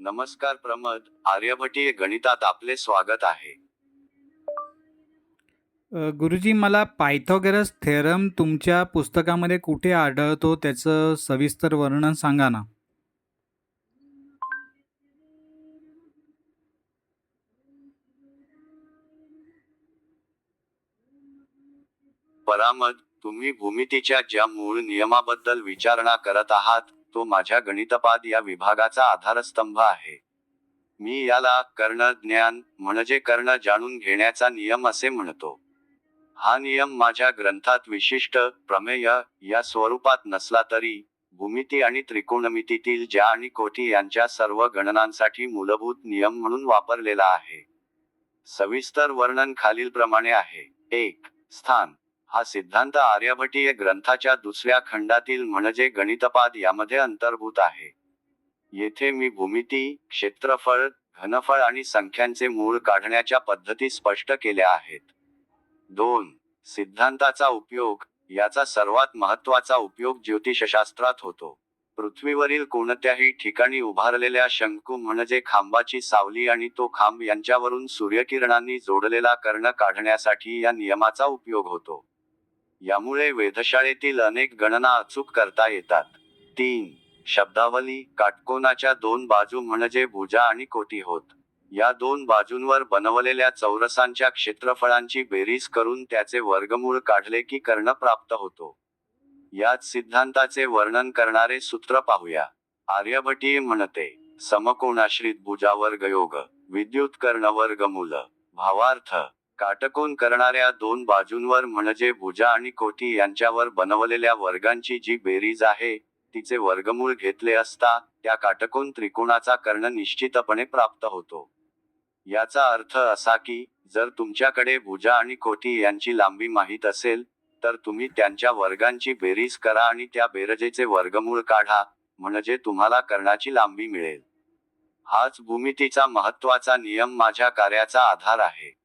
नमस्कार प्रमद, आर्यभटीय गणितात आपले स्वागत आहे. गुरुजी, मला पायथागोरस थेरम तुमच्या पुस्तकामध्ये कुठे आढळतो त्याचं सविस्तर वर्णन सांगा ना. परामद, तुम्ही भूमितीच्या ज्या मूळ नियमाबद्दल विचारणा करत आहात, तो माझ्या गणितपाद या विभागाचा आधारस्तंभ आहे. मी याला कर्ण ज्ञान म्हणजे कर्ण जाणून घेण्याचा नियम असे म्हणतो. हा नियम माझ्या ग्रंथात विशिष्ट प्रमेय या स्वरूपात नसला तरी भूमिती आणि त्रिकोणमितीतील ज्या आणि कोटी यांच्या सर्व गणनांसाठी मूलभूत नियम म्हणून वापरलेला आहे. सविस्तर वर्णन खालीलप्रमाणे आहे. 1. स्थान. हा सिद्धांत आर्यभटीय ग्रंथाच्या दुसऱ्या खंडातील म्हणजे गणितपाद यामध्ये अंतर्भूत आहे. येथे मी भूमिती, क्षेत्रफळ, घनफळ आणि संख्यांचे मूळ काढण्याच्या पद्धती स्पष्ट केल्या आहेत. 2. सिद्धांताचा उपयोग. याचा सर्वात महत्त्वाचा उपयोग ज्योतिषशास्त्रात होतो. पृथ्वीवरील कोणत्याही ठिकाणी उभारलेल्या शंकू म्हणजे खांबाची सावली आणि तो खांब यांच्यावरून सूर्यकिरणांनी जोडलेला कर्ण काढण्यासाठी या नियमाचा उपयोग होतो. यामुळे वेधशाळेतील अनेक गणना अचूक करता येतात. 3. शब्दावली. काटकोनाच्या दोन बाजू म्हणजे भुजा आणि कोटी होत. या दोन बाजूंवर बनवलेल्या चौरसांच्या क्षेत्रफळांची बेरीज करून त्याचे वर्गमूळ काढले की कर्ण प्राप्त होतो. याच सिद्धांताचे वर्णन करणारे सूत्र पाहूया. आर्यभटीय म्हणते, समकोणाश्रित भुजावर्गयोग विद्युत कर्ण वर्गमूल. भावार्थ, काटकोन करणाऱ्या दोन बाजूंवर म्हणजे भुजा आणि कोटी यांच्यावर बनवलेल्या वर्गांची जी बेरीज आहे, तिचे वर्गमूळ घेतले असता त्या काटकोन त्रिकोणाचा कर्ण निश्चितपणे प्राप्त होतो. याचा अर्थ असा की, जर तुमच्याकडे भुजा आणि कोटी यांची लांबी माहीत असेल, तर तुम्ही त्यांच्या वर्गांची बेरीज करा आणि त्या बेरजेचे वर्गमूळ काढा, म्हणजे तुम्हाला कर्णाची लांबी मिळेल. हाच भूमितीचा महत्त्वाचा नियम माझ्या कार्याचा आधार आहे.